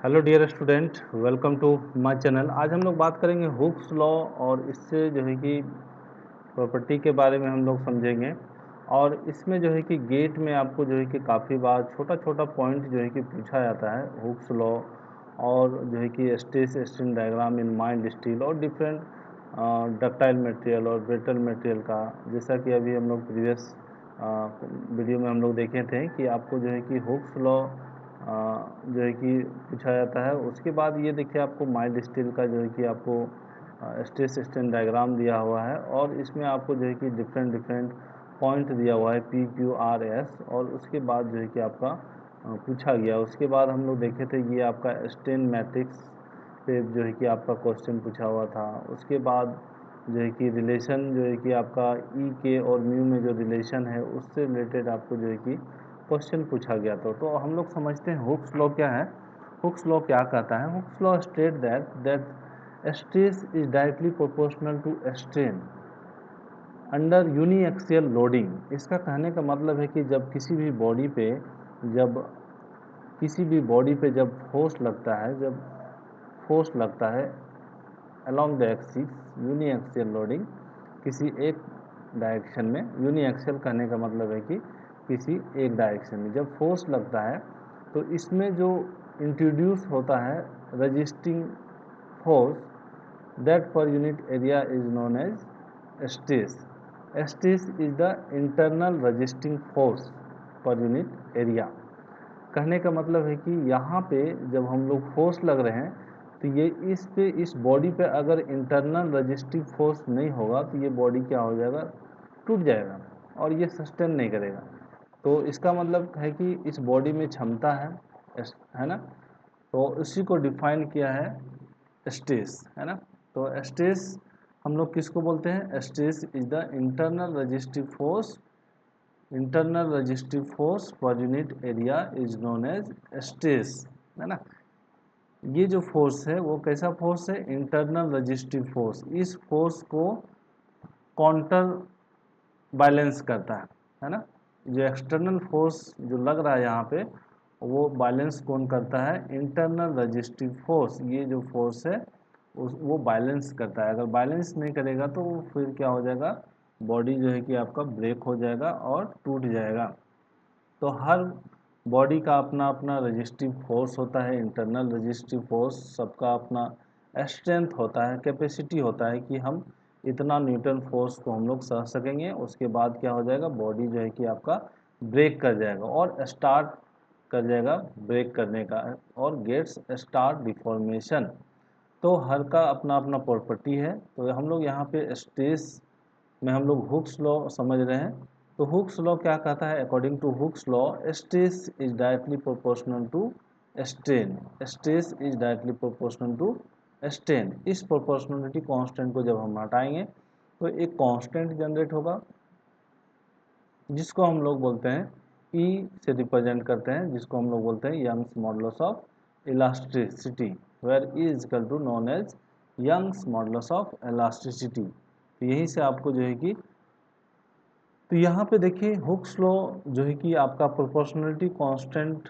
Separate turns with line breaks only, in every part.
Hello dear student, welcome to my channel. आज हम लोग बात करेंगे हुक्स लॉ और इससे जो है कि प्रॉपर्टी के बारे में हम लोग समझेंगे। और इसमें जो है कि गेट में आपको जो है कि काफ़ी बार छोटा छोटा पॉइंट जो है कि पूछा जाता है हुक्स लॉ और जो है कि stress strain diagram in mild steel और डिफरेंट डक्टाइल मटेरियल और ब्रिटल मटेरियल का। जैसा कि अभी हम लोग प्रीवियस वीडियो में हम लोग देखे थे कि आपको जो है कि हुक्स लॉ जो है कि पूछा जाता है। उसके बाद ये देखिए आपको माइल्ड स्टील का जो है कि आपको स्ट्रेस स्ट्रेन डायग्राम दिया हुआ है और इसमें आपको जो है कि डिफरेंट डिफरेंट पॉइंट दिया हुआ है PQRS। और उसके बाद जो है कि आपका पूछा गया। उसके बाद हम लोग देखे थे ये आपका स्ट्रेन मैट्रिक्स पे जो है कि आपका क्वेश्चन पूछा हुआ था। उसके बाद जो है कि रिलेशन जो है कि आपका ई के और म्यू में जो रिलेशन है उससे रिलेटेड आपको जो है कि क्वेश्चन पूछा गया था। तो हम लोग समझते हैं हुक्स लॉ क्या है। हुक्स लॉ क्या कहता है? Hooke's law state that stress is directly proportional to strain under uniaxial loading. इसका कहने का मतलब है कि जब जब किसी भी बॉडी पे जब फोर्स लगता है along the axis uniaxial loading किसी एक डायरेक्शन में। यूनिएक्सियल कहने का मतलब है कि किसी एक डायरेक्शन में जब फोर्स लगता है तो इसमें जो इंट्रोड्यूस होता है resisting force that per unit area is known as stress. Stress is the internal resisting force per unit area. कहने का मतलब है कि यहाँ पे जब हम लोग फोर्स लग रहे हैं तो ये इस बॉडी पे अगर इंटरनल रजिस्टिव फोर्स नहीं होगा तो ये बॉडी क्या हो जाएगा, टूट जाएगा और ये सस्टेन नहीं करेगा। तो इसका मतलब है कि इस बॉडी में क्षमता है ना। तो इसी को डिफाइन किया है स्ट्रेस, है ना। तो स्ट्रेस हम लोग किसको बोलते हैं? Stress is the internal resistive force per unit area is known as stress, है ना। ये जो फोर्स है वो कैसा फोर्स है? Internal resistive force. इस फोर्स को काउंटर बैलेंस करता है ना। जो एक्सटर्नल फोर्स जो लग रहा है यहाँ पे वो बैलेंस कौन करता है? Internal resistive force. ये जो फोर्स है वो बैलेंस करता है। अगर बैलेंस नहीं करेगा तो फिर क्या हो जाएगा, बॉडी जो है कि आपका ब्रेक हो जाएगा और टूट जाएगा। तो हर बॉडी का अपना अपना रजिस्टिव फोर्स होता है, इंटरनल रजिस्टिव फोर्स। सबका अपना स्ट्रेंथ होता है, कैपेसिटी होता है कि हम इतना न्यूटन फोर्स को हम लोग सह सकेंगे। उसके बाद क्या हो जाएगा, बॉडी जो है कि आपका ब्रेक कर जाएगा और स्टार्ट कर जाएगा ब्रेक करने का और गेट्स स्टार्ट डिफॉर्मेशन। तो हर का अपना अपना प्रॉपर्टी है। तो हम लोग यहाँ पे स्ट्रेस में हम लोग हुक्स लॉ समझ रहे हैं। तो हुक्स लॉ क्या कहता है? According to Hooke's law stress is directly proportional to strain. Stress is directly proportional to strain. इस प्रोपोर्शनलिटी कांस्टेंट को जब हम हटाएंगे तो एक कांस्टेंट जनरेट होगा जिसको हम लोग बोलते हैं E से रिप्रेजेंट करते हैं, जिसको हम लोग बोलते हैं Young's modulus of elasticity, where E is equal to known as Young's modulus of elasticity. तो यहीं से आपको जो है कि तो यहाँ पे देखिए हुक्स लॉ जो है कि आपका प्रोपोर्शनलिटी कांस्टेंट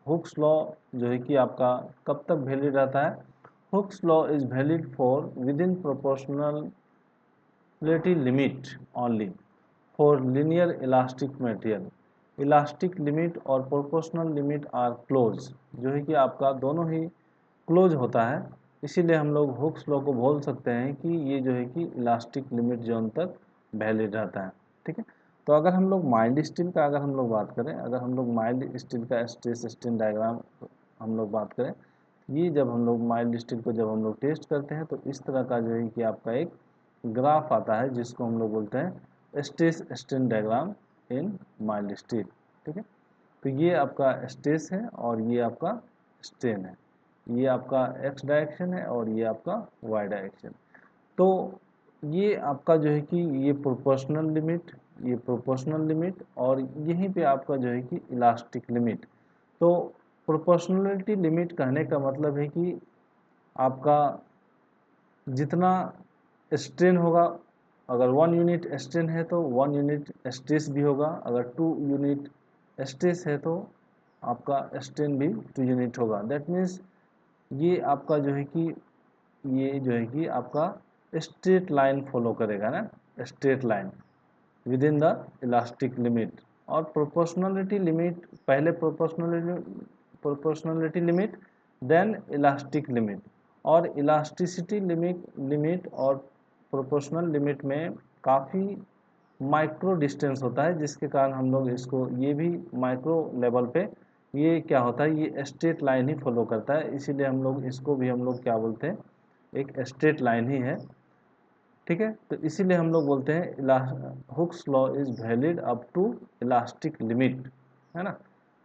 हुक्स लॉ जो है कि आपका कब तक वैलिड रहता है? Hooke's law is valid for with in proportionality limit only for linear elastic material. Elastic limit और प्रोपोर्शनल लिमिट आर क्लोज। जो है कि आपका दोनों ही क्लोज होता है, इसीलिए हम लोग हुक्स लॉ को बोल सकते हैं कि ये जो है कि इलास्टिक लिमिट जोन तक वैलिड रहता है। ठीक है। तो अगर हम लोग माइल्ड स्टील का अगर हम लोग बात करें, अगर हम लोग माइल्ड स्टील का स्ट्रेस स्ट्रेन डायग्राम हम लोग बात करें, ये जब हम लोग माइल्ड स्टील को जब हम लोग टेस्ट करते हैं तो इस तरह का जो है कि आपका एक ग्राफ आता है जिसको हम लोग बोलते हैं stress strain diagram in mild steel. ठीक है। तो ये आपका स्ट्रेस है और ये आपका स्ट्रेन है। ये आपका एक्स डायरेक्शन है और ये आपका वाई डायरेक्शन। तो ये आपका जो है कि ये प्रोपोर्शनल लिमिट और यहीं पे आपका जो है कि इलास्टिक लिमिट। तो प्रोपोर्शनलिटी लिमिट कहने का मतलब है कि आपका जितना स्ट्रेन होगा, अगर 1 यूनिट स्ट्रेन है तो 1 यूनिट स्ट्रेस भी होगा। अगर 2 यूनिट स्ट्रेस है तो आपका स्ट्रेन भी 2 यूनिट होगा। दैट मीन्स ये आपका जो है कि ये जो है कि आपका स्ट्रेट लाइन फॉलो करेगा ना, straight line within the elastic limit. और प्रोपोर्शनलिटी लिमिट, पहले proportionality limit then elastic limit. और इलास्टिसिटी लिमिट और प्रोपोर्शनल लिमिट में काफ़ी माइक्रो डिस्टेंस होता है, जिसके कारण हम लोग इसको, ये भी माइक्रो लेवल पे ये क्या होता है, ये स्ट्रेट लाइन ही फॉलो करता है, इसीलिए हम लोग इसको भी हम लोग क्या बोलते हैं, एक स्ट्रेट लाइन ही है। ठीक है, तो इसीलिए हम लोग बोलते हैं Hooke's law is valid up to elastic limit, है ना।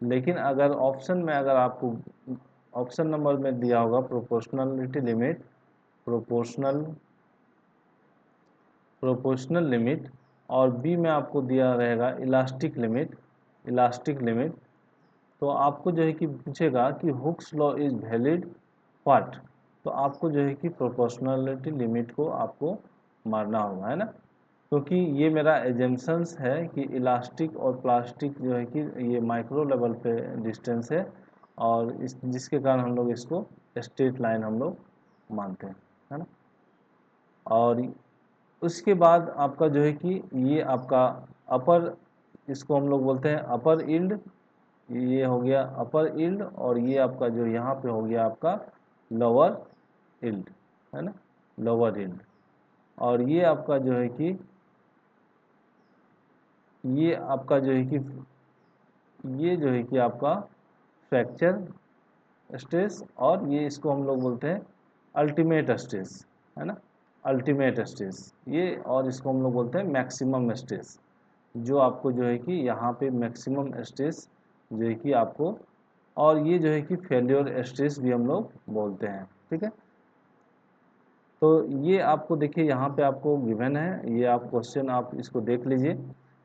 लेकिन अगर ऑप्शन में, अगर आपको ऑप्शन नंबर में दिया होगा proportionality limit, proportional proportional limit, और बी में आपको दिया रहेगा इलास्टिक लिमिट, इलास्टिक लिमिट, तो आपको जो है कि पूछेगा कि hooks law is valid what, तो आपको जो है कि प्रोपोर्शनलिटी लिमिट को आपको मारना होगा, है ना। क्योंकि ये मेरा एजम्पशंस है कि इलास्टिक और प्लास्टिक जो है कि ये माइक्रो लेवल पे डिस्टेंस है, और इस जिसके कारण हम लोग इसको स्ट्रेट लाइन हम लोग मानते हैं, है ना। और उसके बाद आपका जो है कि ये आपका अपर, इसको हम लोग बोलते हैं अपर यील्ड, ये हो गया अपर यील्ड, और ये आपका जो यहाँ पे हो गया आपका लोअर यील्ड, है ना, लोअर यील्ड। और ये आपका जो है कि ये आपका जो है कि ये जो है कि आपका फ्रैक्चर स्ट्रेस, और ये इसको हम लोग बोलते हैं अल्टीमेट स्ट्रेस, है ना, अल्टीमेट स्ट्रेस ये, और इसको हम लोग बोलते हैं मैक्सिमम स्ट्रेस, जो आपको जो है कि यहाँ पे मैक्सिमम स्ट्रेस जो है कि आपको, और ये जो है कि फेल्योर स्ट्रेस भी हम लोग बोलते हैं। ठीक है, तो ये आपको देखिए यहाँ पे आपको गिवन है, ये आप क्वेश्चन आप इसको देख लीजिए।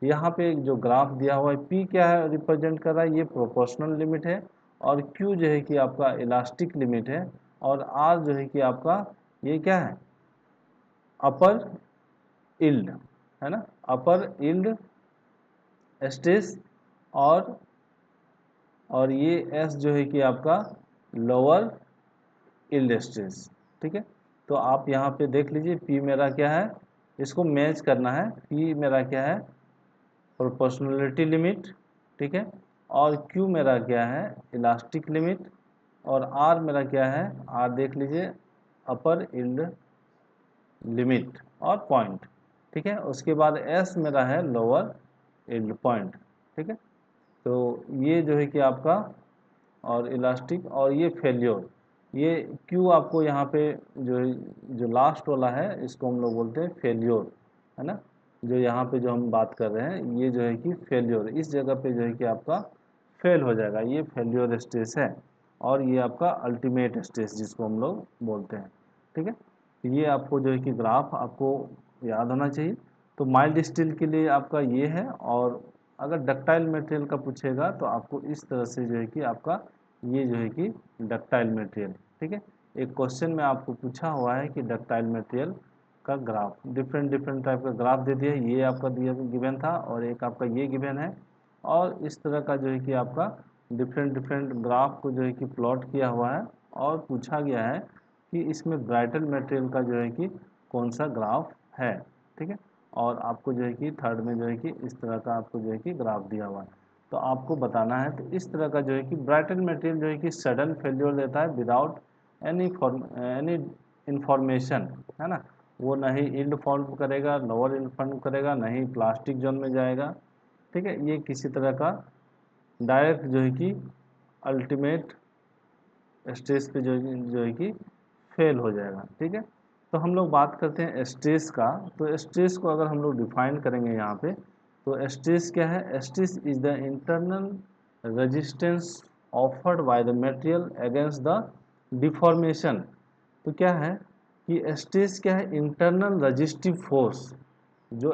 यहाँ पे जो ग्राफ दिया हुआ है, पी क्या है रिप्रेजेंट कर रहा है, ये प्रोपोर्शनल लिमिट है, और क्यू जो है कि आपका इलास्टिक लिमिट है, और आर जो है कि आपका ये क्या है, अपर यील्ड, है ना, अपर यील्ड स्ट्रेस, और ये एस जो है कि आपका लोअर यील्ड स्ट्रेस। ठीक है, तो आप यहाँ पे देख लीजिए पी मेरा क्या है, इसको मैच करना है, पी मेरा क्या है प्रोपोर्शनलिटी लिमिट, ठीक है, और क्यू मेरा क्या है इलास्टिक लिमिट, और आर मेरा क्या है, आर देख लीजिए अपर यील्ड लिमिट और पॉइंट। ठीक है, उसके बाद एस मेरा है लोअर यील्ड पॉइंट। ठीक है, तो ये जो है कि आपका, और इलास्टिक, और ये फेल्योर, ये क्यू आपको यहाँ पे जो जो लास्ट वाला है, इसको हम लोग बोलते हैं फेल्योर, है ना। जो यहाँ पे जो हम बात कर रहे हैं, ये जो है कि फेल्योर, इस जगह पे जो है कि आपका फेल हो जाएगा, ये फेल्योर स्टेज है, और ये आपका अल्टीमेट स्टेज जिसको हम लोग बोलते हैं। ठीक है, तो ये आपको जो है कि ग्राफ आपको याद होना चाहिए। तो माइल्ड स्टील के लिए आपका ये है, और अगर डक्टाइल मटेरियल का पूछेगा तो आपको इस तरह से जो है कि आपका ये जो है कि डक्टाइल मटेरियल। ठीक है, एक क्वेश्चन में आपको पूछा हुआ है कि डक्टाइल मटेरियल का ग्राफ, डिफरेंट डिफरेंट टाइप का ग्राफ दे दिया, ये आपका दिया गिवन था, और एक आपका ये गिवन है, और इस तरह का जो है कि आपका डिफरेंट डिफरेंट ग्राफ को जो है कि प्लॉट किया हुआ है, और पूछा गया है कि इसमें ब्राइटल मटेरियल का जो है कि कौन सा ग्राफ है। ठीक है, और आपको जो है कि थर्ड में जो है कि इस तरह का आपको जो है कि ग्राफ दिया हुआ है, तो आपको बताना है। तो इस तरह का जो है कि ब्राइटल मटेरियल जो है कि सडन फेल्योर देता है विदाउट एनी इंफॉर्मेशन, है ना, वो नहीं यील्ड फॉर्म करेगा, लोअर यील्ड फॉर्म करेगा, नहीं प्लास्टिक जोन में जाएगा। ठीक है, ये किसी तरह का डायरेक्ट जो है कि अल्टीमेट स्टेज पे जो है कि फेल हो जाएगा। ठीक है, तो हम लोग बात करते हैं स्ट्रेस का। तो स्ट्रेस को अगर हम लोग डिफाइन करेंगे यहाँ पे, तो स्ट्रेस क्या है, stress is the internal resistance offered by the material against the deformation. तो क्या है कि स्ट्रेस क्या है, इंटरनल रजिस्टिव फोर्स, जो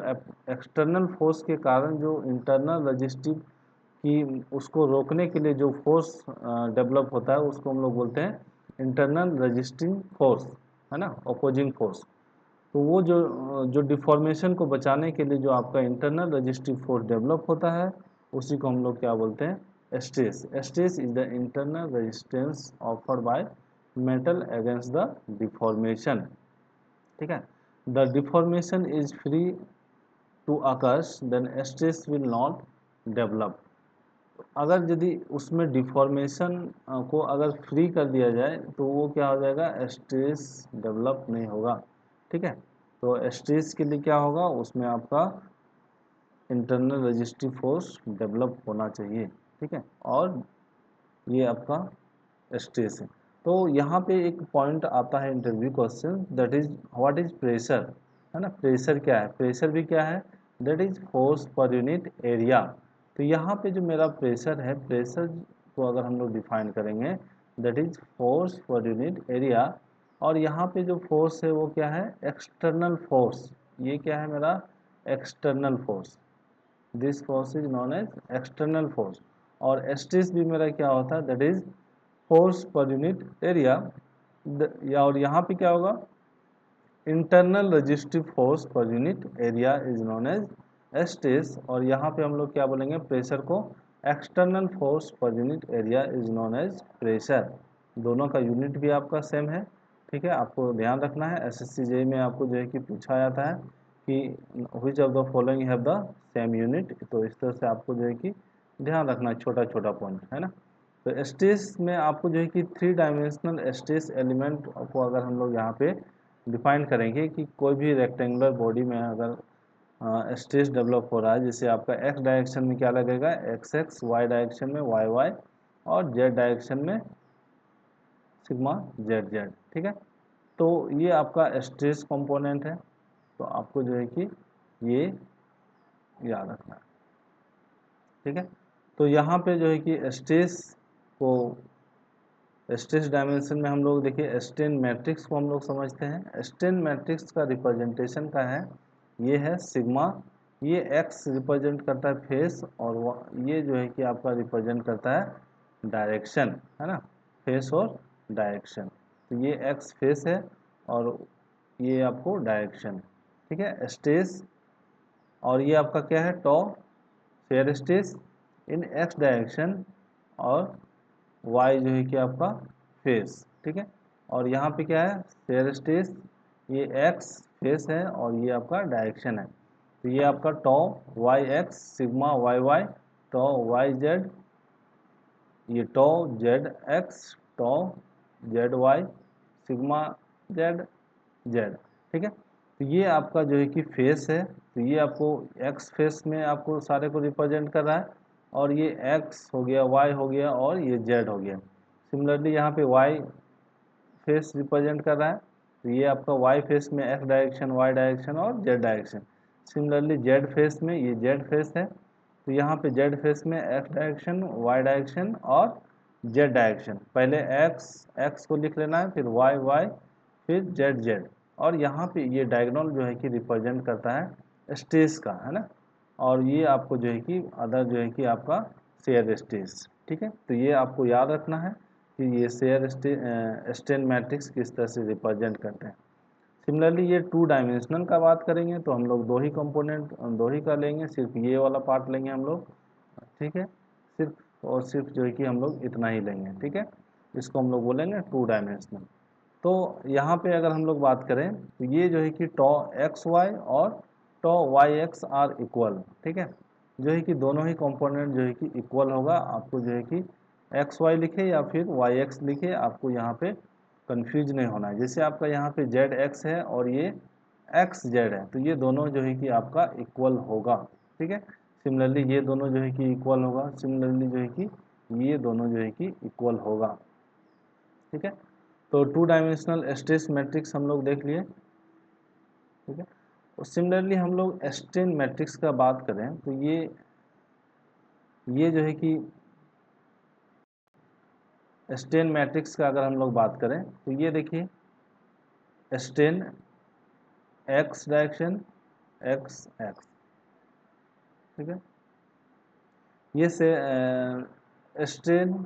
एक्सटर्नल फोर्स के कारण जो इंटरनल रजिस्टिव कि उसको रोकने के लिए जो फोर्स डेवलप होता है, उसको हम लोग बोलते हैं इंटरनल रजिस्टिंग फोर्स, है ना, अपोजिंग फोर्स। तो वो जो डिफॉर्मेशन को बचाने के लिए जो आपका इंटरनल रजिस्टिव फोर्स डेवलप होता है, उसी को हम लोग क्या बोलते हैं, stress is the internal resistance offered by metal against the deformation, ठीक है। The deformation is free to occurs then stress will not develop. अगर यदि उसमें डिफॉर्मेशन को अगर फ्री कर दिया जाए तो वो क्या हो जाएगा, स्ट्रेस डेवलप नहीं होगा, ठीक है। तो स्ट्रेस के लिए क्या होगा, उसमें आपका इंटरनल रेजिस्टिव फोर्स डेवलप होना चाहिए, ठीक है। और ये आपका स्ट्रेस है। तो यहाँ पे एक पॉइंट आता है interview question, that is what is pressure, है ना। प्रेशर क्या है, प्रेशर भी क्या है, that is force per unit area. तो यहाँ पे जो मेरा प्रेशर है, प्रेशर को अगर हम लोग डिफाइन करेंगे, that is force per unit area. और यहाँ पे जो फोर्स है वो क्या है, एक्सटर्नल फोर्स। ये क्या है मेरा, external force. This force is known as external force. और स्ट्रेस भी मेरा क्या होता है, that is force per unit area. या और यहाँ पे क्या होगा, internal resistive force per unit area is known as stress. और यहाँ पे हम लोग क्या बोलेंगे, प्रेशर को external force per unit area is known as pressure. दोनों का यूनिट भी आपका सेम है, ठीक है। आपको ध्यान रखना है, एसएससी जेईई में आपको जो है कि पूछा जाता है कि which of the following have the same unit. तो इस तरह से आपको जो है कि ध्यान रखना है, छोटा छोटा पॉइंट, है ना। तो स्ट्रेस में आपको जो है कि 3 डायमेंशनल स्ट्रेस एलिमेंट को अगर हम लोग यहाँ पे डिफाइन करेंगे कि कोई भी रेक्टेंगुलर बॉडी में अगर स्ट्रेस डेवलप हो रहा है, जैसे आपका एक्स डायरेक्शन में क्या लगेगा, एक्स एक्स, वाई डायरेक्शन में वाई वाई, और जेड डायरेक्शन में सिग्मा जेड जेड, ठीक है। तो ये आपका स्ट्रेस कंपोनेंट है। तो आपको जो है कि ये याद रखना है, ठीक है। तो यहाँ पे जो है कि स्ट्रेस को, स्ट्रेस डायमेंशन में हम लोग देखिए स्ट्रेन मैट्रिक्स को हम लोग समझते हैं। स्ट्रेन मैट्रिक्स का रिप्रेजेंटेशन का है, ये है सिग्मा। ये एक्स रिप्रेजेंट करता है फेस, और ये जो है कि आपका रिप्रेजेंट करता है डायरेक्शन, है ना, फेस और डायरेक्शन। तो ये एक्स फेस है और ये आपको डायरेक्शन, ठीक है, स्ट्रेस। और ये आपका क्या है, tau, shear stress in x direction, और वाई जो है कि आपका फेस, ठीक है। और यहाँ पे क्या है, शेयर स्ट्रेस, ये एक्स फेस है और ये आपका डायरेक्शन है। तो ये आपका tau y x sigma y y tau y z, ये tau z x tau z y sigma z z, ठीक है। तो ये आपका जो है कि फेस है। तो ये आपको एक्स फेस में आपको सारे को रिप्रेजेंट कर रहा है, और ये एक्स हो गया, वाई हो गया, और ये जेड हो गया। सिमिलरली यहाँ पे वाई फेस रिप्रेजेंट कर रहा है, तो ये आपका वाई फेस में एक्स डायरेक्शन, वाई डायरेक्शन और Z direction. Similarly Z face में ये जेड फेस है, तो यहाँ पे जेड फेस में एक्स डायरेक्शन, वाई डायरेक्शन और जेड डायरेक्शन। पहले एक्स एक्स को लिख लेना है, फिर वाई वाई, फिर जेड जेड। और यहाँ पे ये डायगोनल जो है कि रिप्रेजेंट करता है स्ट्रेस का, है ना। और ये आपको जो है कि अदर जो है कि आपका शेयर स्ट्रेस, ठीक है। तो ये आपको याद रखना है कि ये शेयर स्ट्रेन मैट्रिक्स किस तरह से रिप्रेजेंट करते हैं। सिमिलरली ये 2 डायमेंशनल का बात करेंगे तो हम लोग दो ही कंपोनेंट, दो ही का लेंगे, सिर्फ ये वाला पार्ट लेंगे हम लोग, ठीक है। सिर्फ और सिर्फ जो है कि हम लोग इतना ही लेंगे, ठीक है। इसको हम लोग बोलेंगे 2 डायमेंशनल। तो यहाँ पे अगर हम लोग बात करें तो ये जो है कि टॉ एक्स वाई और टॉ वाई एक्स आर इक्वल, ठीक है। जो है कि दोनों ही कंपोनेंट जो है कि इक्वल होगा। आपको जो है कि एक्स वाई लिखे या फिर वाई एक्स लिखे, आपको यहाँ पे कंफ्यूज नहीं होना है। जैसे आपका यहाँ पे जेड एक्स है और ये एक्स जेड है, तो ये दोनों जो है कि आपका इक्वल होगा, ठीक है। सिमिलरली ये दोनों जो है कि इक्वल होगा, सिमिलरली जो है कि ये दोनों जो है कि इक्वल होगा, ठीक है। तो 2 डायमेंशनल स्ट्रेस मैट्रिक्स हम लोग देख लिए, ठीक है। और सिमिलरली हम लोग स्ट्रेन मैट्रिक्स का बात करें तो ये जो है कि स्ट्रेन मैट्रिक्स का अगर हम लोग बात करें तो ये देखिए strain x direction x x, ठीक है। ये से स्ट्रेन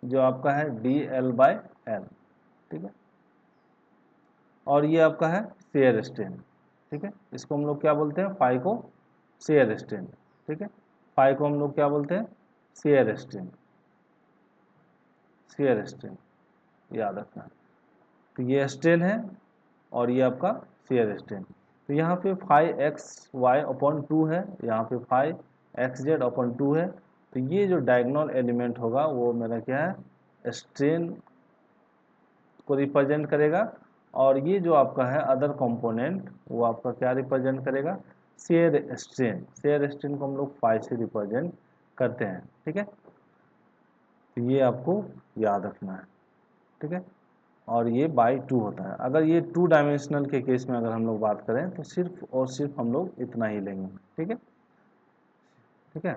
जो आपका है डी एल बाय एल, ठीक है। और ये आपका है शेयर स्ट्रेन, ठीक है। इसको हम लोग क्या बोलते हैं, फाई को शेयर स्ट्रेन, ठीक है। फाई को हम लोग क्या बोलते हैं, शेयर स्ट्रेन, शेयर स्ट्रेन याद रखना। तो ये स्ट्रेन है और ये आपका शेयर स्ट्रेन। तो यहाँ पे 5xy/2 है, यहाँ पे 5xz/2 है। तो ये जो डायगोनल एलिमेंट होगा वो मेरा क्या है, स्ट्रेन को रिप्रेजेंट करेगा, और ये जो आपका है अदर कंपोनेंट वो आपका क्या रिप्रेजेंट करेगा, शेयर स्ट्रेन। शेयर स्ट्रेन को हम लोग फाई से रिप्रेजेंट करते हैं, ठीक है। तो ये आपको याद रखना है, ठीक है। और ये बाई 2 होता है। अगर ये 2 डायमेंशनल के केस में अगर हम लोग बात करें तो सिर्फ और सिर्फ हम लोग इतना ही लेंगे, ठीक है, ठीक है।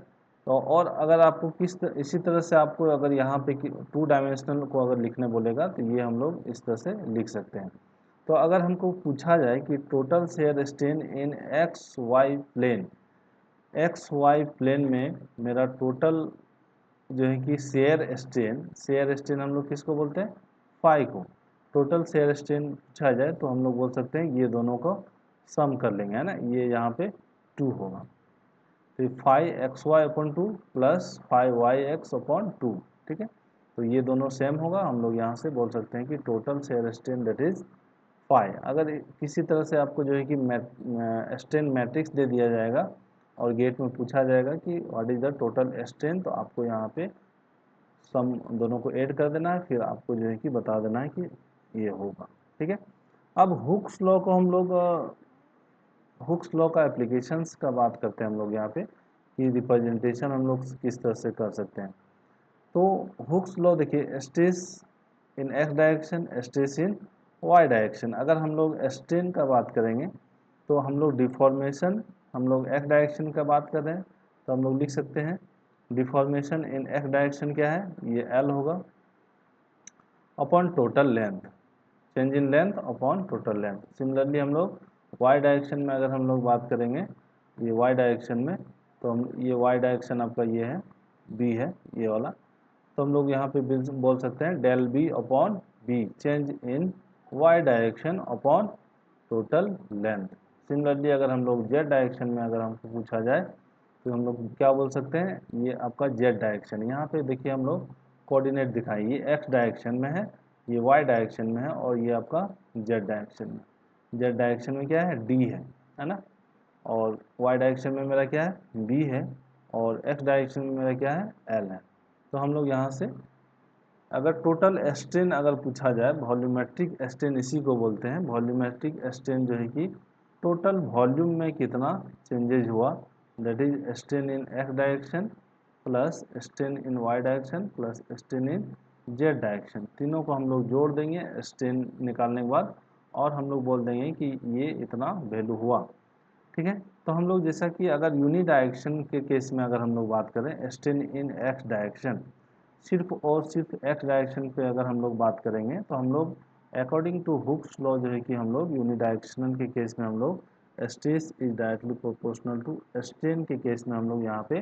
तो और अगर आपको इसी तरह से आपको अगर यहाँ पे 2 डायमेंशनल को अगर लिखने बोलेगा तो ये हम लोग इस तरह से लिख सकते हैं। तो अगर हमको पूछा जाए कि total shear strain in X Y plane, X Y plane में मेरा टोटल जो है कि शेयर स्ट्रेन हम लोग किसको बोलते हैं, फाई को। टोटल शेयर स्ट्रेन पूछा जाए तो हम लोग बोल सकते हैं ये दोनों को सम कर लेंगे, है ना, ये यहाँ पे 2 होगा। तो 5xy/2 प्लस 5yx/2, ठीक है। तो ये दोनों सेम होगा, हम लोग यहाँ से बोल सकते हैं कि total shear strain that is 5। अगर किसी तरह से आपको जो है कि स्ट्रेन मैट्रिक्स दे दिया जाएगा और गेट में पूछा जाएगा कि what is the total strain, तो आपको यहाँ पे सम दोनों को ऐड कर देना है, फिर आपको जो है कि बता देना है कि ये होगा, ठीक है। अब हुक्स लॉ को हम लोग हुक्स लॉ का एप्लीकेशंस का बात करते हैं हम लोग यहाँ पे कि रिप्रेजेंटेशन हम लोग किस तरह से कर सकते हैं। तो हुक्स लॉ देखिए, stress in x direction, stress in Y direction. अगर हम लोग स्ट्रेन का बात करेंगे तो हम लोग डिफॉर्मेशन, हम लोग एक्स डायरेक्शन का बात कर रहे हैं तो हम लोग लिख सकते हैं डिफॉर्मेशन इन एक्स डायरेक्शन क्या है, ये एल होगा upon total length, change in length upon total length. Similarly हम लोग वाई डायरेक्शन में अगर हम लोग बात करेंगे, ये वाई डायरेक्शन में, तो हम ये वाई डायरेक्शन आपका ये है, बी है ये वाला, तो हम लोग यहाँ पे बोल सकते हैं del B upon B, change in Y direction upon total length. Similarly अगर हम लोग जेड डायरेक्शन में अगर हमको पूछा जाए तो हम लोग क्या बोल सकते हैं, ये आपका जेड डायरेक्शन। यहाँ पे देखिए हम लोग कोऑर्डिनेट दिखाएं, ये एक्स डायरेक्शन में है, ये वाई डायरेक्शन में है, और ये आपका जेड डायरेक्शन में। जेड डायरेक्शन में क्या है, डी है ना, और वाई डायरेक्शन में मेरा क्या है, बी है, और एक्स डायरेक्शन में मेरा क्या है, एल है। तो हम लोग यहाँ से अगर टोटल स्ट्रेन अगर पूछा जाए, वॉल्यूमेट्रिक स्ट्रेन इसी को बोलते हैं, वॉल्यूमेट्रिक स्ट्रेन जो है कि टोटल वॉल्यूम में कितना चेंजेज हुआ, that is strain in x direction plus strain in Y direction plus strain in Z direction, तीनों को हम लोग जोड़ देंगे स्ट्रेन निकालने के बाद, और हम लोग बोल देंगे कि ये इतना वैल्यू हुआ, ठीक है। तो हम लोग जैसा कि अगर यूनि डायरेक्शन के केस में अगर हम लोग बात करें, स्ट्रेन इन एक्स डायरेक्शन, सिर्फ और सिर्फ एक्स डायरेक्शन पे अगर हम लोग बात करेंगे तो हम लोग अकॉर्डिंग टू हुक्स लॉ जो है कि हम लोग यूनिडायरेक्शनल के केस में हम लोग stress is directly proportional to strain के केस में हम लोग यहाँ पे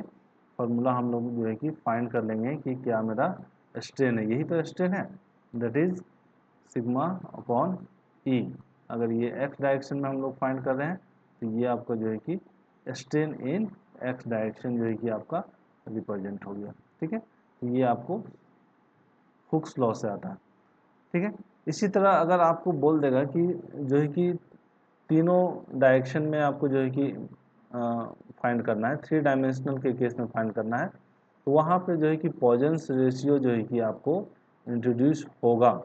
फॉर्मूला हम लोग जो है कि फाइंड कर लेंगे कि क्या मेरा स्ट्रेन है, यही तो स्ट्रेन है, दैट इज सिग्मा अपॉन ई। अगर ये एक्स डायरेक्शन में हम लोग फाइंड कर रहे हैं तो ये आपका जो है कि स्ट्रेन इन एक्स डायरेक्शन जो है कि आपका रिप्रेजेंट हो गया, ठीक है। तो ये आपको हुक्स लॉ से आता है, ठीक है। इसी तरह अगर आपको बोल देगा कि जो है कि तीनों डायरेक्शन में आपको जो है कि फाइंड करना है, 3 डायमेंशनल के केस में फाइंड करना है, तो वहाँ पे जो है कि पॉइजन्स रेशियो जो है कि आपको इंट्रोड्यूस होगा।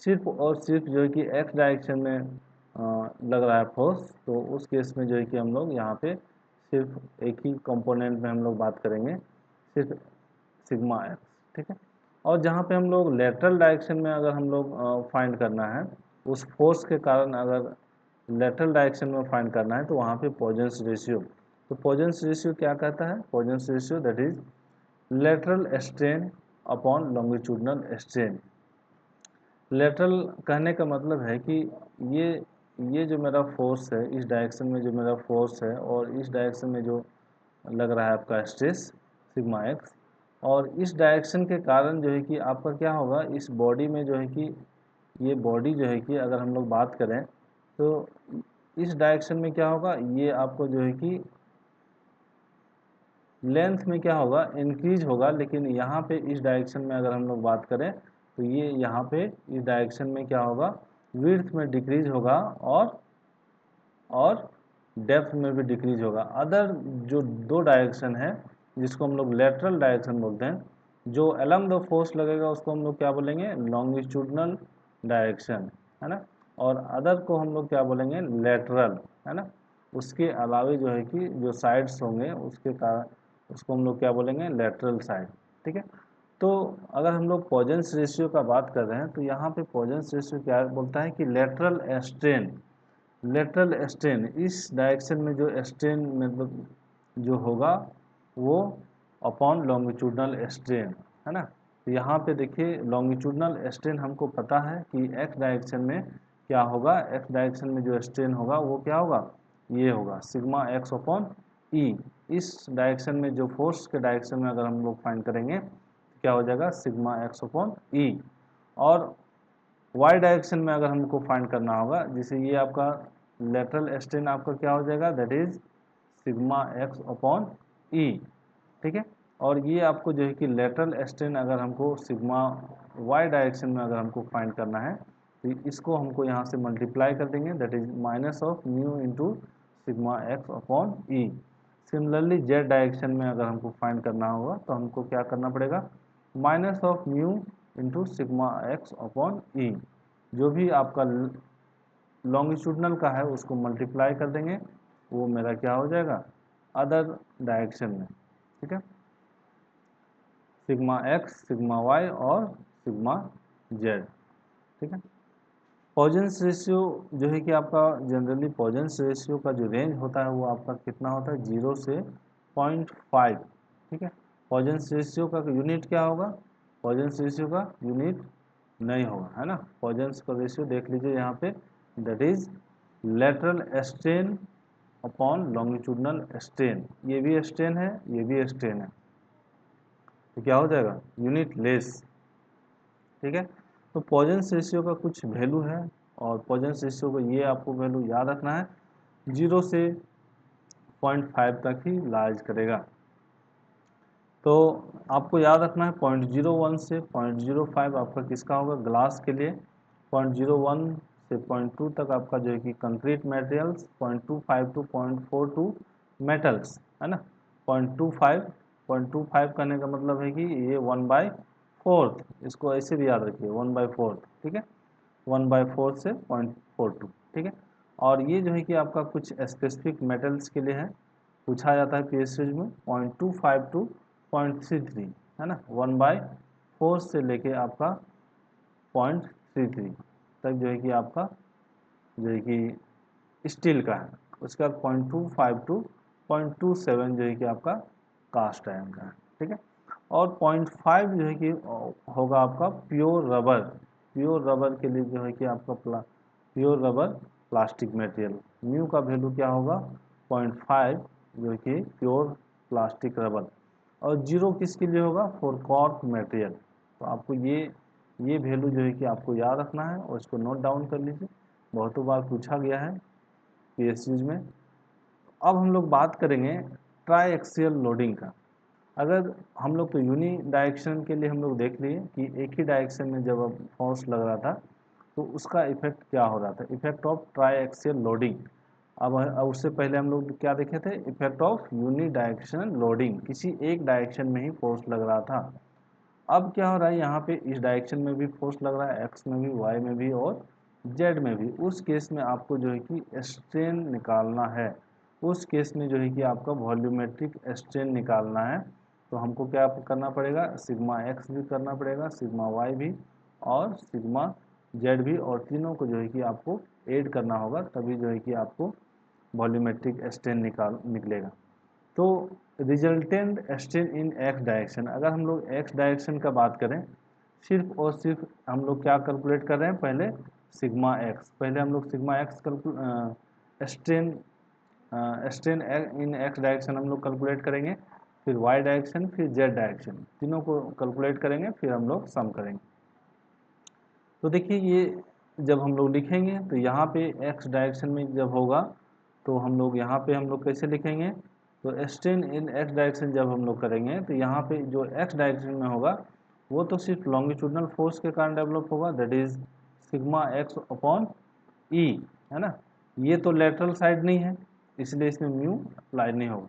सिर्फ और सिर्फ जो है कि एक्स डायरेक्शन में लग रहा है फोर्स, तो उस केस में जो है कि हम लोग यहाँ पे सिर्फ एक ही कंपोनेंट में हम लोग बात करेंगे, सिर्फ सिग्मा एक्स, ठीक है। और जहाँ पे हम लोग लेटरल डायरेक्शन में अगर हम लोग फाइंड करना है, उस फोर्स के कारण अगर लेटरल डायरेक्शन में फाइंड करना है, तो वहाँ पे पॉइजन्स रेशियो, तो पॉइजन्स रेशियो क्या कहता है, Poisson's ratio that is lateral strain upon longitudinal strain. Lateral कहने का मतलब है कि ये ये जो मेरा फोर्स है, इस डायरेक्शन में जो मेरा फोर्स है और इस डायरेक्शन में जो लग रहा है आपका स्ट्रेस सिग्मा एक्स, और इस डायरेक्शन के कारण जो है कि आपका क्या होगा, इस बॉडी में जो है कि ये बॉडी जो है कि अगर हम लोग बात करें तो इस डायरेक्शन में क्या होगा, ये आपको जो है कि लेंथ में क्या होगा, इंक्रीज होगा, लेकिन यहाँ पे इस डायरेक्शन में अगर हम लोग बात करें तो ये यहाँ पे इस डायरेक्शन में क्या होगा, विड्थ में डिक्रीज होगा और डेप्थ में भी डिक्रीज होगा। अदर जो दो डायरेक्शन है जिसको हम लोग लेटरल डायरेक्शन बोलते हैं, जो अलोंग द फोर्स लगेगा उसको हम लोग क्या बोलेंगे, लॉन्गिट्यूडनल डायरेक्शन, है ना। और अदर को हम लोग क्या बोलेंगे, लेटरल, है ना। उसके अलावे जो है कि जो साइड्स होंगे उसके कारण उसको हम लोग क्या बोलेंगे, लेटरल साइड, ठीक है। तो अगर हम लोग पॉजेंस रेशियो का बात कर रहे हैं तो यहाँ पे पॉजेंस रेशियो क्या बोलता है कि लेटरल स्ट्रेन, लेटरल स्ट्रेन इस डायरेक्शन में जो स्ट्रेन मतलब जो होगा वो अपॉन लॉन्गिट्यूडनल स्ट्रेन, है ना। तो यहाँ पे देखिए लॉन्गिट्यूडनल स्ट्रेन हमको पता है कि एक्स डायरेक्शन में क्या होगा, एक्स डायरेक्शन में जो स्ट्रेन होगा वो क्या होगा, ये होगा सिग्मा एक्स अपॉन ई। इस डायरेक्शन में जो फोर्स के डायरेक्शन में अगर हम लोग फाइंड करेंगे तो क्या हो जाएगा, सिग्मा एक्स अपॉन ई। और वाई डायरेक्शन में अगर हमको फाइंड करना होगा, जैसे ये आपका लेटरल स्ट्रेन आपका क्या हो जाएगा, that is sigma x upon E, ठीक है। और ये आपको जो है कि लेटरल स्ट्रेन अगर हमको सिग्मा वाई डायरेक्शन में अगर हमको फाइंड करना है तो इसको हमको यहाँ से मल्टीप्लाई कर देंगे, that is minus of mu into sigma x upon E. Similarly Z direction में अगर हमको फाइंड करना होगा तो हमको क्या करना पड़ेगा, minus of mu into sigma x upon E. जो भी आपका लॉन्गिट्यूडनल का है उसको मल्टीप्लाई कर देंगे, वो मेरा क्या हो जाएगा, अदर डायरेक्शन में, ठीक है, सिग्मा एक्स सिग्मा वाई और सिग्मा जेड, ठीक है। पॉजेंस रेशियो जो है कि आपका जनरली पॉजेंस रेशियो का जो रेंज होता है वो आपका कितना होता है, 0 से 0.5, ठीक है। पॉजेंस रेशियो का यूनिट क्या होगा, पॉजेंस रेशियो का यूनिट नहीं होगा, है ना। पॉजेंस का रेशियो देख लीजिए यहाँ पे, that is lateral strain upon longitudinal strain. ये भी स्ट्रेन है, ये भी स्ट्रेन है, तो क्या हो जाएगा, यूनिट लेस, ठीक है। तो पॉजेंस रेशियो का कुछ वैल्यू है और पॉजेंस रेशियो को ये आपको वैल्यू याद रखना है, 0 से 0.5 तक ही लार्ज करेगा। तो आपको याद रखना है 0.01 से 0.05 आपका किसका होगा, ग्लास के लिए, 0.01 से 0.2 तक आपका जो है कि कंक्रीट मटेरियल्स, 0.25 टू 0.42 मेटल्स, है ना। 0.25 करने का मतलब है कि ये 1/4, इसको ऐसे भी याद रखिए 1/4, ठीक है, 1/4 से 0.42, ठीक है। और ये जो है कि आपका कुछ स्पेसिफिक मेटल्स के लिए है, पूछा जाता है पीएसएच में, 0.25 टू 0.33, है ना, 1/4 से लेके आपका 0.33 तक जो है कि आपका जो है कि स्टील का है। उसके बाद 0.25 टू 0.27 जो है कि आपका कास्ट आयरन का है, ठीक है। और 0.5 जो है कि होगा आपका प्योर रबर, प्योर रबर के लिए जो है कि आपका pure rubber plastic material, mu का वैल्यू क्या होगा, 0.5 जो है कि प्योर प्लास्टिक रबर। और 0 किसके लिए होगा, फॉर कॉर्क मटेरियल। तो आपको ये वैल्यू जो है कि आपको याद रखना है और इसको नोट डाउन कर लीजिए, बहुतों बार पूछा गया है पीएसयूज में। अब हम लोग बात करेंगे ट्राई एक्सियल लोडिंग का। अगर हम लोग तो यूनी डायरेक्शन के लिए हम लोग देख लिए कि एक ही डायरेक्शन में जब अब फोर्स लग रहा था तो उसका इफेक्ट क्या हो रहा था, effect of triaxial loading. अब उससे पहले हम लोग क्या देखे थे, effect of uni direction loading, किसी एक डायरेक्शन में ही फोर्स लग रहा था। अब क्या हो रहा है, यहाँ पे इस डायरेक्शन में भी फोर्स लग रहा है, एक्स में भी, वाई में भी और जेड में भी। उस केस में आपको जो है कि स्ट्रेन निकालना है, उस केस में जो है कि आपका वॉल्यूमेट्रिक स्ट्रेन निकालना है। तो हमको क्या करना पड़ेगा, सिग्मा एक्स भी करना पड़ेगा, सिग्मा वाई भी और सिग्मा जेड भी, और तीनों को जो है कि आपको ऐड करना होगा, तभी जो है कि आपको वॉल्यूमेट्रिक स्ट्रेन निकलेगा। तो resultant strain in x direction, अगर हम लोग एक्स डायरेक्शन का बात करें, सिर्फ और सिर्फ हम लोग क्या कैलकुलेट कर रहे हैं, पहले सिग्मा एक्स, पहले हम लोग sigma x strain strain in x direction हम लोग कैलकुलेट करेंगे, फिर वाई डायरेक्शन, फिर जेड डायरेक्शन, तीनों को कैलकुलेट करेंगे, फिर हम लोग सम करेंगे। तो देखिए ये जब हम लोग लिखेंगे तो यहाँ पे एक्स डायरेक्शन में जब होगा तो हम लोग यहाँ पे हम लोग कैसे लिखेंगे, तो स्ट्रेन इन एक्स डायरेक्शन जब हम लोग करेंगे तो यहाँ पे जो एक्स डायरेक्शन में होगा वो तो सिर्फ लॉन्गिट्यूडनल फोर्स के कारण डेवलप होगा, that is sigma x upon E, है ना। ये तो लेटरल साइड नहीं है, इसलिए इसमें म्यू अप्लाई नहीं होगा।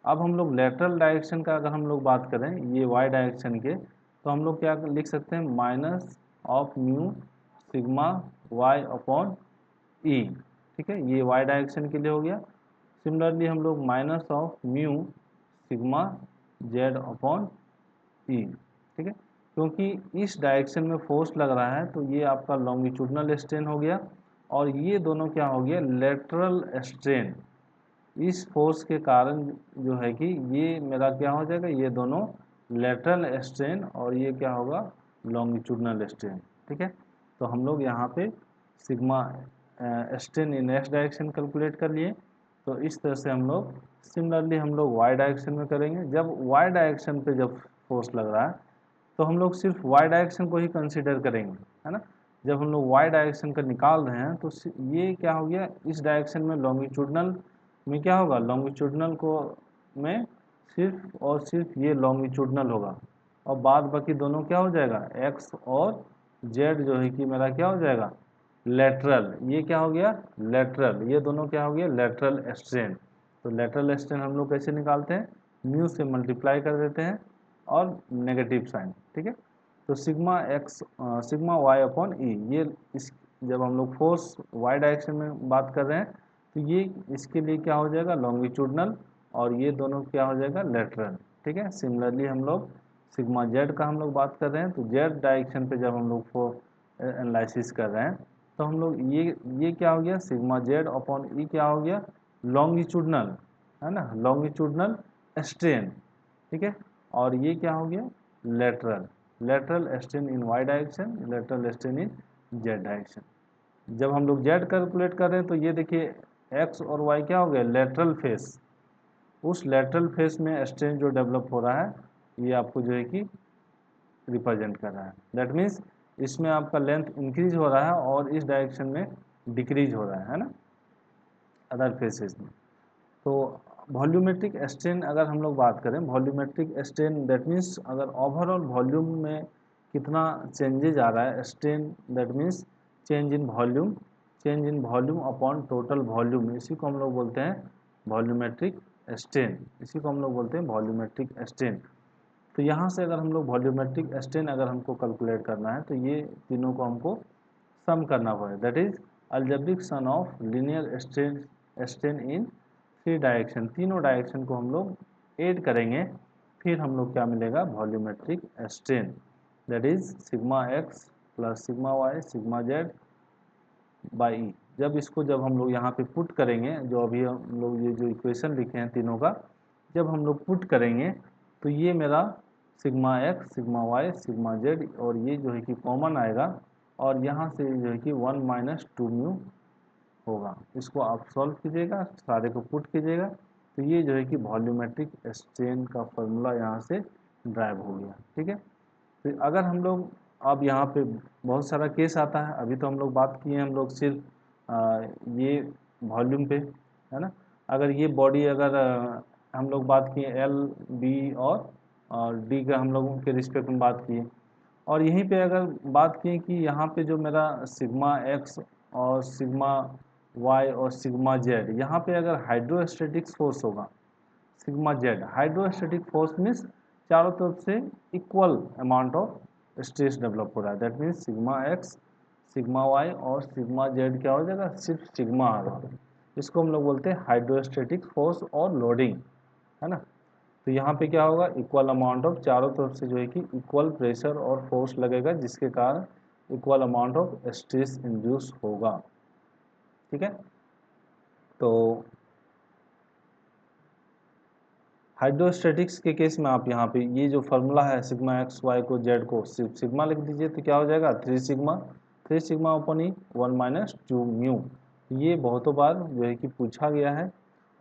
अब हम लोग लेटरल डायरेक्शन का अगर हम लोग बात करें, ये वाई डायरेक्शन के, तो हम लोग क्या लिख सकते हैं, minus of mu sigma y upon E, ठीक है, ये वाई डायरेक्शन के लिए हो गया। सिमिलरली हम लोग minus of mu sigma z upon E, ठीक है, क्योंकि इस डायरेक्शन में फोर्स लग रहा है तो ये आपका लॉन्गिट्यूडनल स्ट्रेन हो गया, और ये दोनों क्या हो गया, लेटरल स्ट्रेन। इस फोर्स के कारण जो है कि ये मेरा क्या हो जाएगा, ये दोनों लेटरल स्ट्रेन और ये क्या होगा, लॉन्गिट्यूडनल स्ट्रेन, ठीक है। तो हम लोग यहाँ पे sigma strain in x direction calculate कर लिए। तो इस तरह से हम लोग सिमिलरली हम लोग वाई डायरेक्शन में करेंगे। जब वाई डायरेक्शन पे जब फोर्स लग रहा है तो हम लोग सिर्फ वाई डायरेक्शन को ही कंसीडर करेंगे, है ना। जब हम लोग वाई डायरेक्शन का निकाल रहे हैं तो ये क्या हो गया, इस डायरेक्शन में लॉन्गिट्यूडनल में क्या होगा, लॉन्गिट्यूडनल को में सिर्फ और सिर्फ ये लॉन्गिट्यूडनल होगा, और बाद बाकी दोनों क्या हो जाएगा, एक्स और जेड जो है कि मेरा क्या हो जाएगा, लेटरल। ये क्या हो गया, लेटरल, ये दोनों क्या हो गया, लेटरल स्ट्रेन। तो लेटरल स्ट्रेन हम लोग कैसे निकालते हैं, म्यू से मल्टीप्लाई कर देते हैं और नेगेटिव साइन, ठीक है। तो sigma x sigma y upon E, ये इस जब हम लोग फोर्स वाई डायरेक्शन में बात कर रहे हैं तो ये इसके लिए क्या हो जाएगा, लॉन्गिट्यूडनल, और ये दोनों क्या हो जाएगा, लेटरल, ठीक है। सिमिलरली हम लोग सिग्मा जेड का हम लोग बात कर रहे हैं, तो जेड डायरेक्शन पे जब हम लोग एनालिसिस कर रहे हैं तो हम लोग ये क्या हो गया, सिग्मा जेड अपॉन ई क्या हो गया, लॉन्गिट्यूडनल, है ना, लॉन्गिट्यूडनल स्ट्रेन, ठीक है। और ये क्या हो गया, lateral, lateral strain in Y direction, lateral strain in Z direction. जब हम लोग जेड कैलकुलेट कर रहे हैं तो ये देखिए एक्स और वाई क्या हो गया, लेटरल फेस, उस लेटरल फेस में स्ट्रेन जो डेवलप हो रहा है ये आपको जो है कि रिप्रेजेंट कर रहा है। दैट मीन्स इसमें आपका लेंथ इंक्रीज हो रहा है और इस डायरेक्शन में डिक्रीज हो रहा है ना, अदर फेसेस में। तो वॉल्यूमेट्रिक स्ट्रेन अगर हम लोग बात करें, वॉल्यूमेट्रिक स्ट्रेन दैट मीन्स अगर ओवरऑल वॉल्यूम में कितना चेंजेज आ रहा है, strain that means change in volume, change in volume upon total volume, इसी को हम लोग बोलते हैं वॉल्यूमेट्रिक स्ट्रेन, इसी को हम लोग बोलते हैं वॉल्यूमेट्रिक स्ट्रेन। तो यहाँ से अगर हम लोग वॉल्यूमेट्रिक स्ट्रेन अगर हमको कैलकुलेट करना है तो ये तीनों को हमको सम करना पड़ेगा, that is algebraic sum of linear strain strain in three direction, तीनों डायरेक्शन को हम लोग ऐड करेंगे, फिर हम लोग क्या मिलेगा, volumetric strain, that is sigma x plus sigma Y sigma Z by E. जब हम लोग यहाँ पे पुट करेंगे, जो अभी हम लोग ये जो इक्वेशन लिखे हैं तीनों का, जब हम लोग पुट करेंगे तो ये मेरा sigma x sigma Y sigma Z, और ये जो है कि कॉमन आएगा, और यहाँ से जो है कि 1 माइनस टू म्यू होगा। इसको आप सॉल्व कीजिएगा, सारे को पुट कीजिएगा, तो ये जो है कि वॉल्यूमेट्रिक स्ट्रेन का फॉर्मूला यहाँ से ड्राइव हो गया, ठीक है। तो अगर हम लोग अब यहाँ पे बहुत सारा केस आता है, अभी तो हम लोग बात किए हम लोग सिर्फ ये वॉल्यूम पे, है ना। अगर ये बॉडी अगर हम लोग बात किए एल बी और डी का हम लोगों के रिस्पेक्ट में बात किए, और यहीं पे अगर बात किए कि यहाँ पे जो मेरा सिग्मा एक्स और सिग्मा वाई और सिग्मा जेड, यहाँ पे अगर हाइड्रोस्टैटिक्स फोर्स होगा, sigma Z hydrostatic force means चारों तरफ से equal amount of stress develop हो रहा है, that means sigma x sigma Y और सिग्मा जेड क्या हो जाएगा, सिर्फ सिग्मा आ रहा है। इसको हम लोग बोलते हैं हाइड्रोस्टैटिक फोर्स और लोडिंग, है ना। तो यहाँ पे क्या होगा, इक्वल अमाउंट ऑफ चारों तरफ से जो है कि इक्वल प्रेशर और फोर्स लगेगा, जिसके कारण equal amount of stress induce होगा, ठीक है। तो हाइड्रोस्टैटिक्स के केस में आप यहाँ पे ये जो फार्मूला है सिग्मा एक्स वाई को जेड को सिर्फ सिग्मा लिख दीजिए, तो क्या हो जाएगा, थ्री सिग्मा अपन ई 1 माइनस टू म्यू। ये बहुतों बार जो है कि पूछा गया है,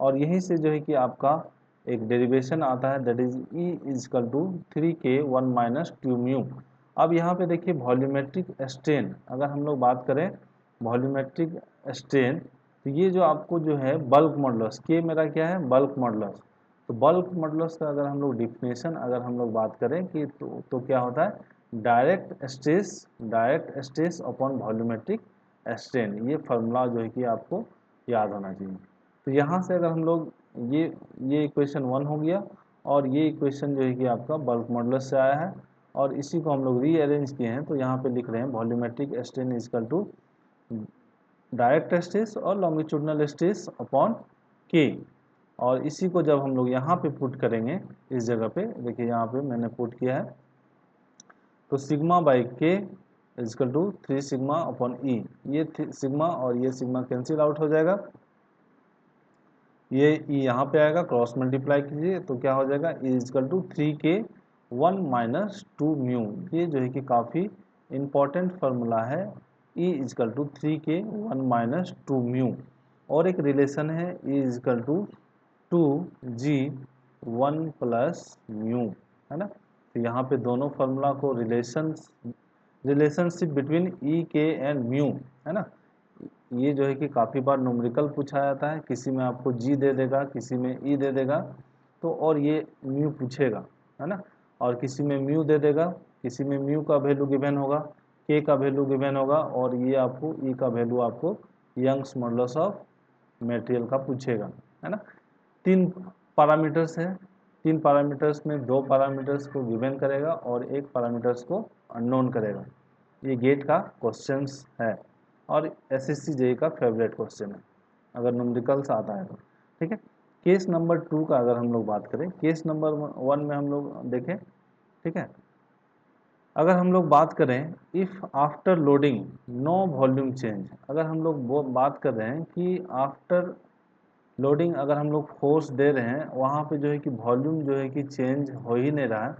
और यहीं से जो है कि आपका एक डेरिवेशन आता है, that is E is equal to 3k 1 minus two mu. अब यहाँ पे देखिए वॉल्यूमेट्रिक स्ट्रेन अगर हम लोग बात करें, वॉल्यूमेट्रिक स्ट्रेन, तो ये जो आपको जो है बल्क मॉडुलस, के मेरा क्या है, बल्क मॉडुलस, तो बल्क मॉडुलस का अगर हम लोग डिफिनेशन अगर हम लोग बात करें कि तो क्या होता है, direct stress upon volumetric strain, ये फार्मूला जो है कि आपको याद होना चाहिए। तो यहाँ से अगर हम लोग ये इक्वेशन 1 हो गया, और ये इक्वेशन जो है कि आपका बल्क मॉडुलस से आया है, और इसी को हम लोग रीअरेंज किए हैं, तो यहाँ पे लिख रहे हैं volumetric strain is equal to direct stress और लॉन्गिट्यूडनल स्ट्रेस अपॉन के। और इसी को जब हम लोग यहाँ पे पुट करेंगे, इस जगह पे देखिए यहाँ पे मैंने पुट किया है, तो सिग्मा बाई के is equal to 3 sigma upon E, ये सिग्मा और ये सिग्मा कैंसिल आउट हो जाएगा, ये ई यहाँ पे आएगा, क्रॉस मल्टीप्लाई कीजिए तो क्या हो जाएगा, E is equal to 3k 1 minus 2 mu. ये जो है कि काफ़ी इम्पॉर्टेंट फार्मूला है, E is equal to 3k 1 minus 2 mu. और एक रिलेशन है E is equal to 2g 1 plus mu, है ना। तो यहाँ पे दोनों फार्मूला को रिलेशनशिप बिटवीन ई के एंड म्यू, है ना। ये जो है कि काफ़ी बार न्यूमेरिकल पूछा जाता है, किसी में आपको जी दे देगा, किसी में ई दे देगा, तो और ये म्यू पूछेगा, है ना। और किसी में म्यू दे देगा, किसी में म्यू का वैल्यू गिवन होगा, के का वैल्यू गिवन होगा, और ये आपको ई का वैल्यू आपको यंग्स मॉडुलस ऑफ मटेरियल का पूछेगा, है ना। 3 पैरामीटर्स हैं, 3 पैरामीटर्स में 2 पैरामीटर्स को गिवन करेगा और 1 पैरामीटर्स को अननोन करेगा। ये गेट का क्वेश्चंस है, और एसएससी जेई का फेवरेट क्वेश्चन है अगर न्यूमेरिकल्स आता है तो, ठीक है। केस नंबर 2 का अगर हम लोग बात करें, केस नंबर 1 में हम लोग देखें, ठीक है। अगर हम लोग बात करें if after loading no volume change, अगर हम लोग वो बात कर रहे हैं कि आफ्टर लोडिंग अगर हम लोग फोर्स दे रहे हैं, वहाँ पे जो है कि वॉल्यूम जो है कि चेंज हो ही नहीं रहा है,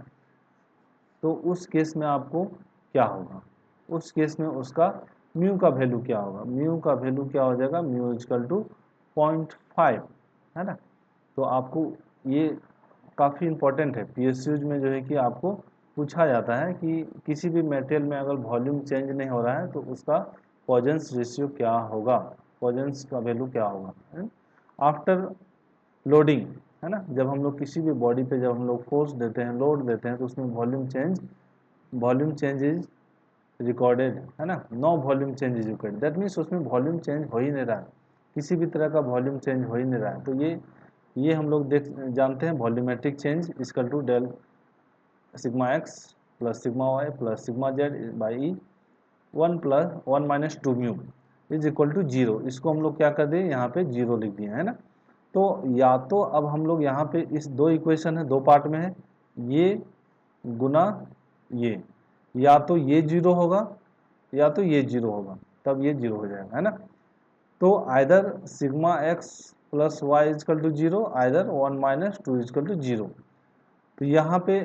तो उस केस में आपको क्या होगा, उस केस में उसका म्यू का वैल्यू क्या होगा, म्यू का वैल्यू क्या हो जाएगा, म्यू इजकल टू 0.5, है ना। तो आपको ये काफ़ी इम्पोर्टेंट है, पीएसयूज में जो है कि आपको पूछा जाता है कि किसी भी मटेरियल में अगर वॉल्यूम चेंज नहीं हो रहा है तो उसका पॉइजन्स रेशियो क्या होगा, पॉइजन्स का वैल्यू क्या होगा आफ्टर लोडिंग, है ना। जब हम लोग किसी भी बॉडी पे जब हम लोग फोर्स देते हैं, लोड देते हैं, तो उसमें वॉल्यूम चेंज इज रिकॉर्डेड, है ना, no volume change is recorded, that means उसमें वॉल्यूम चेंज हो ही नहीं रहा है, किसी भी तरह का वॉल्यूम चेंज हो ही नहीं रहा है। तो ये हम लोग जानते हैं volumetric change is equal to del sigma x plus sigma Y plus sigma Z by E 1 minus 2 mu is equal to 0। इसको हम लोग क्या कर दिए, यहाँ पे 0 लिख दिए, है ना। तो या तो अब हम लोग यहाँ पे इस 2 इक्वेशन है, 2 पार्ट में है, ये गुना ये, या तो ये 0 होगा या तो ये 0 होगा, तब ये 0 हो जाएगा, है ना। तो either sigma x plus Y is equal to 0, either 1 minus 2 is equal to 0। तो यहाँ पे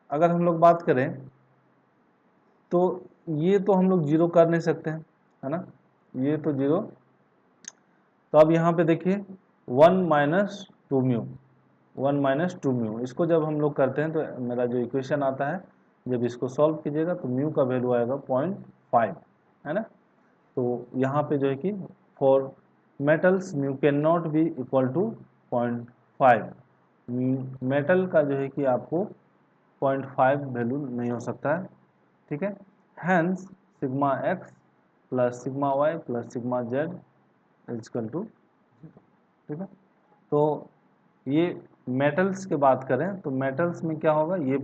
अगर हम लोग बात करें तो ये तो हम लोग 0 कर नहीं सकते हैं, है ना, ये तो 0। तो अब यहाँ पे देखिए 1 माइनस 2 म्यू, 1 माइनस 2 म्यू, इसको जब हम लोग करते हैं तो मेरा जो इक्वेशन आता है, जब इसको सॉल्व कीजिएगा तो म्यू का वैल्यू आएगा 0.5, है ना। तो यहाँ पे जो है कि for metals mu can not be equal to 0.5, metal का जो है कि आपको 0.5 वैल्यू नहीं हो सकता है, ठीक है। Hence sigma x plus sigma Y plus sigma Z is equal to, ठीक है। तो ये मेटल्स की बात करें तो मेटल्स में क्या होगा, ये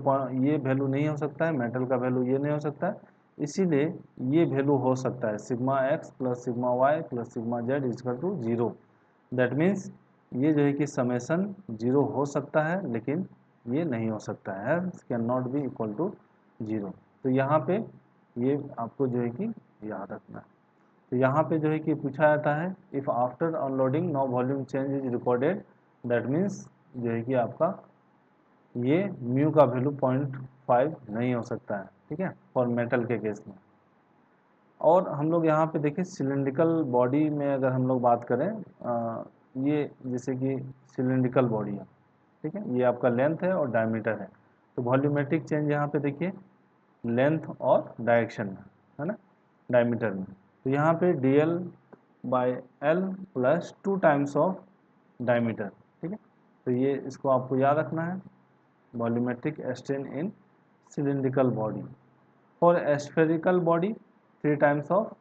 वैल्यू नहीं हो सकता है, मेटल का वैल्यू ये नहीं हो सकता है, इसीलिए ये वैल्यू हो सकता है sigma x plus sigma Y plus sigma Z is equal to 0। That means ये जो है कि समेसन 0 हो सकता है, लेकिन ये नहीं हो सकता है, can not be equal to 0। तो यहाँ पे ये आपको जो है कि याद रखना है। तो यहाँ पे जो है कि पूछा जाता है if after unloading no volume change is recorded, that means जो है कि आपका ये म्यू का वैल्यू 0.5 नहीं हो सकता है, ठीक है, फॉर मेटल के केस में। और हम लोग यहाँ पे देखिए सिलेंड्रिकल बॉडी में अगर हम लोग बात करें, ये जैसे कि सिलेंड्रिकल बॉडी है, ठीक है, ये आपका लेंथ है और डायमीटर है, तो वॉल्यूमेट्रिक चेंज यहाँ पे देखिए लेंथ और डायरेक्शन में, है ना, डायमीटर में। तो यहाँ पे dl by L plus 2 times of diameter, ठीक है। तो ये इसको आपको याद रखना है, volumetric strain in cylindrical body. For spherical body 3 times of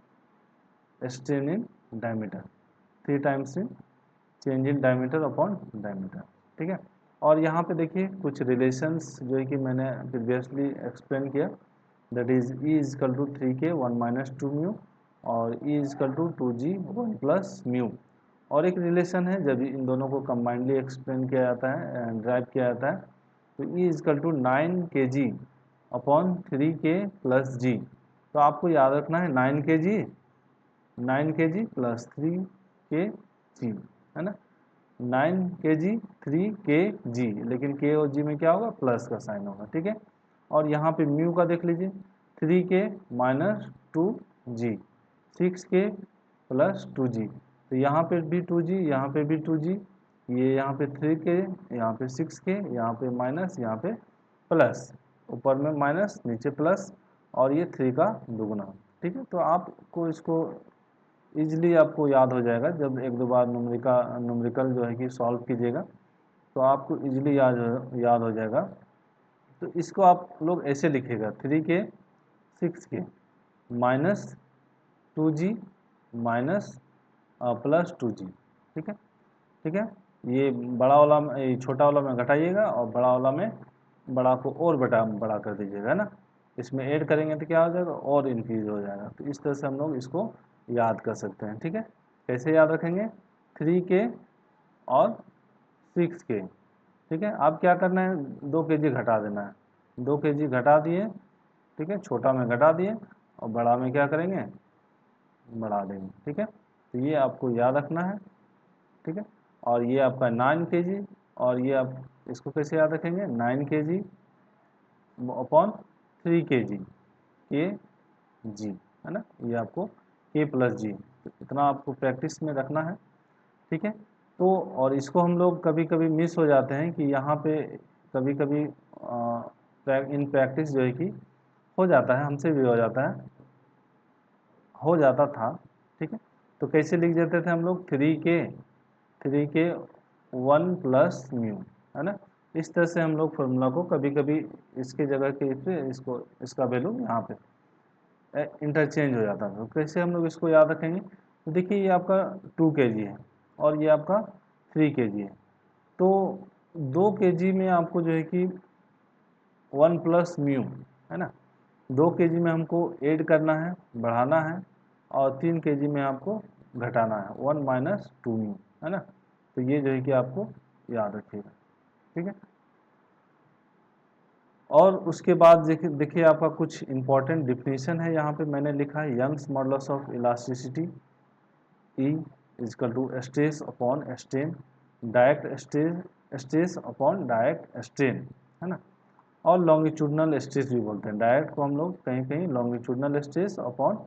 strain in diameter, 3 times in change in diameter upon diameter, ठीक है। और यहाँ पे देखिए कुछ रिलेशंस जो है कि मैंने प्रीवियसली एक्सप्लेन किया, that is E is equal to 3k 1 minus 2 mu और E is equal to 2g 1 plus mu. और एक रिलेशन है जब इन दोनों को कंबाइंडली एक्सप्लेन किया जाता है, ड्राइव किया जाता है, तो E is equal to 9kg upon 3k plus G. तो आपको याद रखना है 9kg प्लस 3kg, है ना, 9kg 3kg, लेकिन k और g में क्या होगा, प्लस का साइन होगा, ठीक है। और यहाँ पे म्यू का देख लीजिए, 3k minus 2g, 6k plus 2g, तो यहाँ पे भी 2g, यहाँ पे भी 2g, ये यहाँ पे 3k, यहाँ पे 6k, यहाँ पे माइनस, यहाँ पे प्लस, ऊपर में माइनस नीचे प्लस, और ये 3 का दुगुना, ठीक है। तो आपको इसको इजीली आपको याद हो जाएगा, जब एक दो बार न्यूमेरिकल जो है कि सॉल्व कीजिएगा तो आपको इजीली याद हो जाएगा। तो इसको आप लोग ऐसे लिखिएगा, 3k 6k minus 2g minus plus 2g, ठीक है, ठीक है। ये बड़ा वाला ये छोटा वाला में घटाइएगा और बड़ा वाला में बड़ा को और बड़ा कर दीजिएगा, है ना। इसमें ऐड करेंगे तो क्या हो जाएगा, और इंक्रीज हो जाएगा। तो इस तरह से हम लोग इसको याद कर सकते हैं, ठीक है। कैसे याद रखेंगे, 3k और 6k, ठीक है। अब क्या करना है, 2 kg घटा देना है, 2 kg घटा दिए, ठीक है, छोटा में घटा दिए और बड़ा में क्या करेंगे, बढ़ा देंगे, ठीक है। तो ये आपको याद रखना है, ठीक है। और ये आपका 9kg, और ये आप इसको कैसे याद रखेंगे, 9kg अपॉन 3kg के जी, है ना, ये आपको k प्लस जी, तो इतना आपको प्रैक्टिस में रखना है, ठीक है। तो और इसको हम लोग कभी कभी मिस हो जाते हैं कि यहाँ पे कभी कभी इन प्रैक्टिस जो है कि हो जाता है, हमसे भी हो जाता है, हो जाता था, ठीक है। तो कैसे लिख देते थे हम लोग, 3k 1 प्लस म्यू, है ना। इस तरह से हम लोग फॉर्मूला को कभी कभी इसके जगह के पे इसको इसका वैल्यू यहाँ पे इंटरचेंज हो जाता था। तो कैसे हम लोग इसको याद रखेंगे, तो देखिए ये आपका 2 kg है और ये आपका 3 kg है, तो 2 kg में आपको जो है कि 1 प्लस म्यू, है ना, 2 kg में हमको ऐड करना है, बढ़ाना है, और 3 kg में आपको घटाना है, 1 माइनस 2 म्यू, है ना। तो ये जो है कि आपको याद रखिएगा, ठीक है। और उसके बाद देखिए देखिए आपका कुछ इंपॉर्टेंट डिफिनीशन है, यहाँ पे मैंने लिखा है, Young's modulus of elasticity E is equal to stress upon strain, direct stress upon direct strain, है ना। और लॉन्गिट्यूडनल स्ट्रेस भी बोलते हैं, डायरेक्ट को हम लोग कहीं कहीं longitudinal stress upon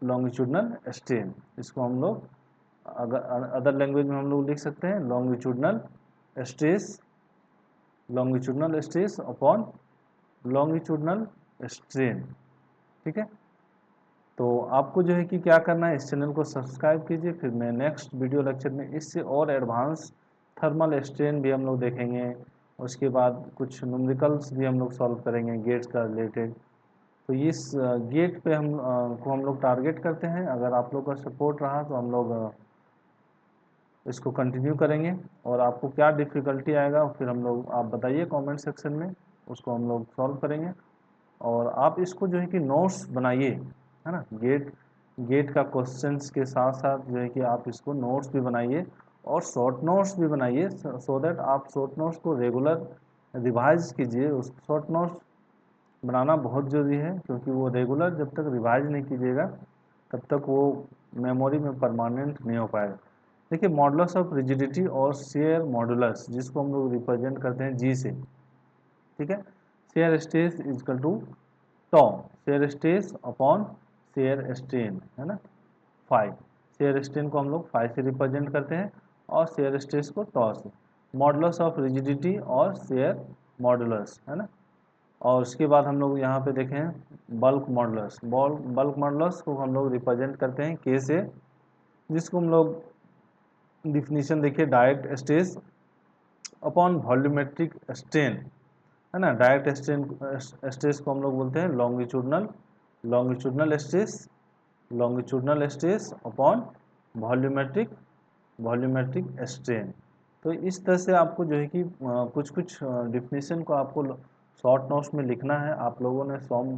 longitudinal strain, इसको हम लोग अगर अदर लैंग्वेज में हम लोग लिख सकते हैं stress longitudinal stress upon longitudinal strain, ठीक है। तो आपको जो है कि क्या करना है, इस चैनल को सब्सक्राइब कीजिए, फिर मैं नेक्स्ट वीडियो लेक्चर में इससे और एडवांस थर्मल स्ट्रेन भी हम लोग देखेंगे, उसके बाद कुछ न्यूमेरिकल्स भी हम लोग सॉल्व करेंगे गेट्स का रिलेटेड। तो इस गेट पे को हम लोग टारगेट करते हैं, अगर आप लोग का सपोर्ट रहा तो हम लोग इसको कंटिन्यू करेंगे। और आपको क्या डिफ़िकल्टी आएगा फिर हम लोग आप बताइए कमेंट सेक्शन में, उसको हम लोग सॉल्व करेंगे। और आप इसको जो है कि नोट्स बनाइए, है ना, गेट का क्वेश्चंस के साथ साथ जो है कि आप इसको नोट्स भी बनाइए और शॉर्ट नोट्स भी बनाइए, सो दैट आप शॉर्ट नोट्स को रेगुलर रिवाइज कीजिए। उस शॉर्ट नोट्स बनाना बहुत ज़रूरी है, क्योंकि वो रेगुलर जब तक रिवाइज नहीं कीजिएगा तब तक वो मेमोरी में परमानेंट नहीं हो पाएगा। देखिए मॉडुलस ऑफ रिजिडिटी और शेयर मॉडुलस, जिसको हम लोग रिप्रेजेंट करते हैं जी से, ठीक है। Shear stress is equal to tau, shear stress upon shear strain, है ना, फाई, शेयर स्ट्रेन को हम लोग फाई से रिप्रेजेंट करते हैं और शेयर स्ट्रेस को टॉ से। मॉडुलस ऑफ रिजिडिटी और शेयर मॉडुलस, है ना। और उसके बाद हम लोग यहाँ पे देखें बल्क मॉडुलस, बल्क मॉडुलस को हम लोग रिप्रेजेंट करते हैं के से, जिसको हम लोग डिफिनीशन देखिए, direct stress upon volumetric strain, है ना। डायरेक्ट स्ट्रेन स्ट्रेस को हम लोग बोलते हैं longitudinal stress upon volumetric strain. तो इस तरह से आपको जो है कि कुछ कुछ डिफिनीशन को आपको शॉर्ट नोट्स में लिखना है। आप लोगों ने सॉम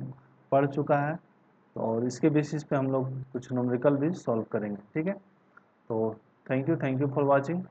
पढ़ चुका है, तो और इसके बेसिस पे हम लोग कुछ न्यूमेरिकल भी सॉल्व करेंगे, ठीक है। तो थैंक यू फॉर वाचिंग।